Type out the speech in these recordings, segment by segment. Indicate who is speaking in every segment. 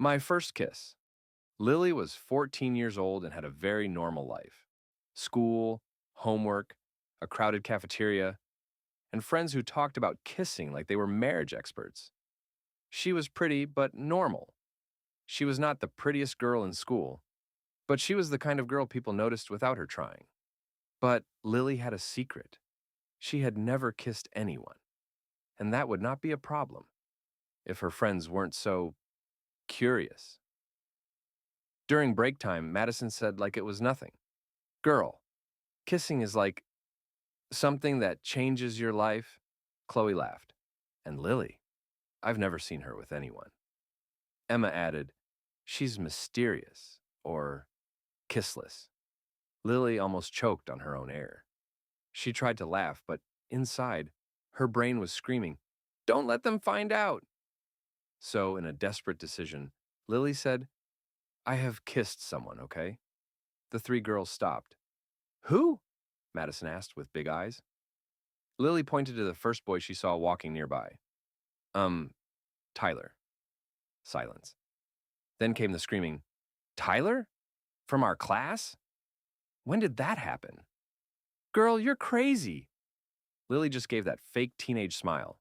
Speaker 1: My first kiss. Lily was 14 years old and had a very normal life. School, homework, a crowded cafeteria, and friends who talked about kissing like they were marriage experts. She was pretty, but normal. She was not the prettiest girl in school, but she was the kind of girl people noticed without her trying. But Lily had a secret. She had never kissed anyone, and that would not be a problem if her friends weren't so curious. During break time, Madison said like it was nothing. Girl, kissing is like something that changes your life. Chloe laughed. And Lily, I've never seen her with anyone. Emma added, she's mysterious or kissless. Lily almost choked on her own air. She tried to laugh, but inside, her brain was screaming, don't let them find out. So, in a desperate decision, Lily said, I have kissed someone, okay? The three girls stopped. Who? Madison asked with big eyes. Lily pointed to the first boy she saw walking nearby. Um, Tyler. Silence. Then came the screaming, Tyler? From our class? When did that happen? Girl, you're crazy. Lily just gave that fake teenage smile.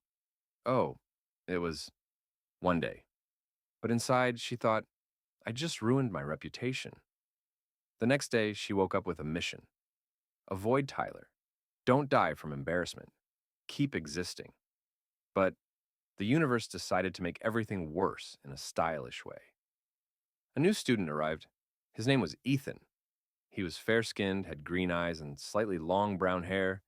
Speaker 1: Oh, it was one day. But inside, she thought, I just ruined my reputation. The next day, she woke up with a mission. Avoid Tyler. Don't die from embarrassment. Keep existing. But the universe decided to make everything worse in a stylish way. A new student arrived. His name was Ethan. He was fair-skinned, had green eyes, and slightly long brown hair,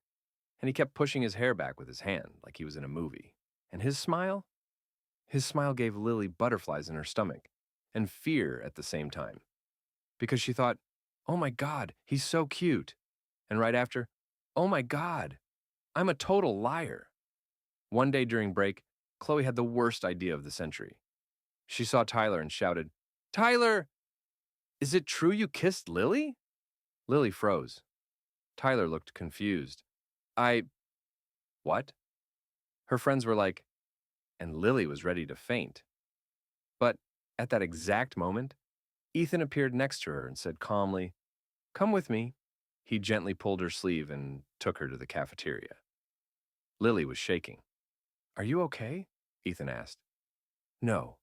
Speaker 1: and he kept pushing his hair back with his hand like he was in a movie. And his smile? His smile gave Lily butterflies in her stomach, and fear at the same time. Because she thought, oh my God, he's so cute. And right after, oh my God, I'm a total liar. One day during break, Chloe had the worst idea of the century. She saw Tyler and shouted, Tyler, is it true you kissed Lily? Lily froze. Tyler looked confused. What? Her friends were like, and Lily was ready to faint. But at that exact moment, Ethan appeared next to her and said calmly, come with me. He gently pulled her sleeve and took her to the cafeteria. Lily was shaking. Are you okay? Ethan asked. No,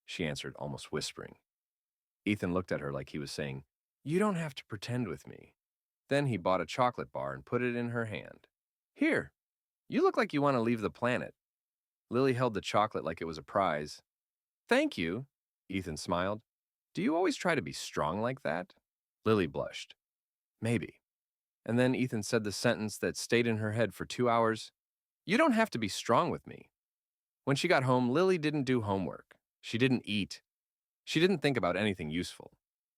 Speaker 1: she answered, almost whispering. Ethan looked at her like he was saying, you don't have to pretend with me. Then he bought a chocolate bar and put it in her hand. Here, you look like you want to leave the planet. Lily held the chocolate like it was a prize. Thank you, Ethan smiled. Do you always try to be strong like that? Lily blushed. Maybe. And then Ethan said the sentence that stayed in her head for 2 hours. You don't have to be strong with me. When she got home, Lily didn't do homework. She didn't eat. She didn't think about anything useful.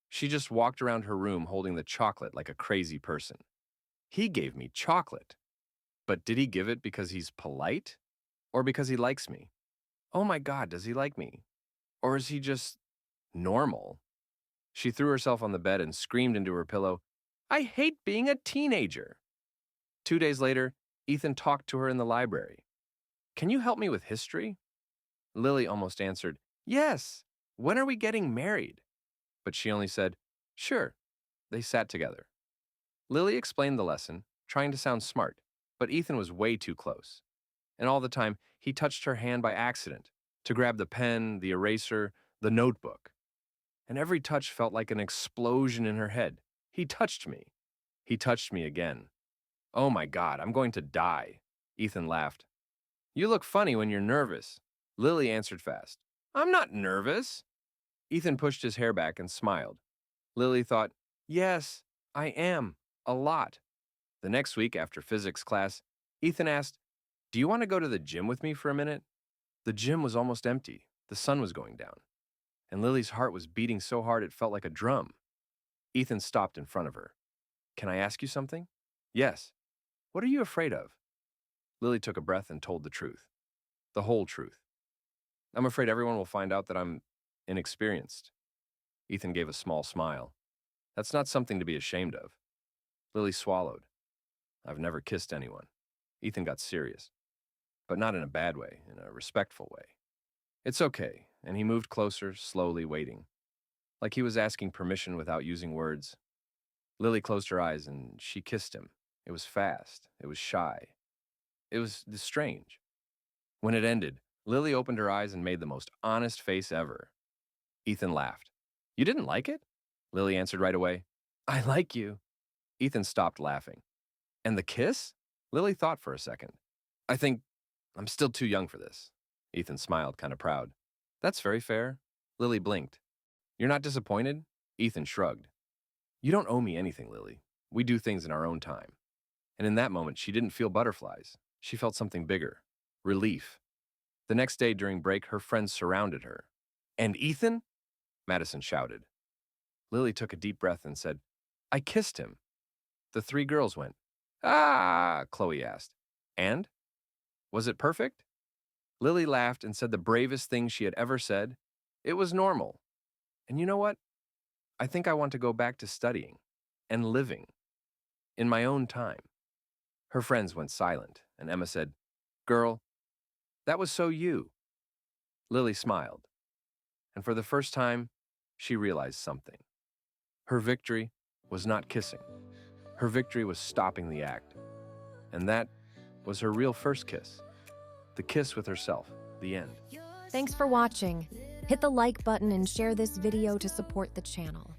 Speaker 1: She just walked around her room holding the chocolate like a crazy person. He gave me chocolate. But did he give it because he's polite? Or because he likes me? Oh my God, does he like me? Or is he just normal? She threw herself on the bed and screamed into her pillow, I hate being a teenager. 2 days later, Ethan talked to her in the library. Can you help me with history? Lily almost answered, yes. When are we getting married? But she only said, sure. They sat together. Lily explained the lesson, trying to sound smart, but Ethan was way too close. And all the time, he touched her hand by accident to grab the pen, the eraser, the notebook. And every touch felt like an explosion in her head. He touched me. He touched me again. Oh my God, I'm going to die. Ethan laughed. You look funny when you're nervous. Lily answered fast. I'm not nervous. Ethan pushed his hair back and smiled. Lily thought, yes, I am. A lot. The next week after physics class, Ethan asked, do you want to go to the gym with me for a minute? The gym was almost empty. The sun was going down. And Lily's heart was beating so hard it felt like a drum. Ethan stopped in front of her. Can I ask you something? Yes. What are you afraid of? Lily took a breath and told the truth. The whole truth. I'm afraid everyone will find out that I'm inexperienced. Ethan gave a small smile. That's not something to be ashamed of. Lily swallowed. I've never kissed anyone. Ethan got serious. But not in a bad way, in a respectful way. It's okay. and he moved closer, slowly waiting, like he was asking permission without using words. Lily closed her eyes and she kissed him. It was fast. It was shy. It was strange. When it ended, Lily opened her eyes and made the most honest face ever. Ethan laughed. You didn't like it? Lily answered right away. I like you. Ethan stopped laughing. And the kiss? Lily thought for a second. I think I'm still too young for this. Ethan smiled, kind of proud. That's very fair. Lily blinked. You're not disappointed? Ethan shrugged. You don't owe me anything, Lily. We do things in our own time. And in that moment, she didn't feel butterflies. She felt something bigger. Relief. The next day during break, her friends surrounded her. And Ethan? Madison shouted. Lily took a deep breath and said, I kissed him. The three girls went, Ah, Chloe asked. And? Was it perfect? Lily laughed and said the bravest thing she had ever said. It was normal. And you know what? I think I want to go back to studying and living in my own time. Her friends went silent, and Emma said, Girl, that was so you. Lily smiled, and for the first time, she realized something. Her victory was not kissing. Her victory was stopping the act. And that was her real first kiss. The kiss with herself, the end.
Speaker 2: Thanks for watching. Hit the like button and share this video to support the channel.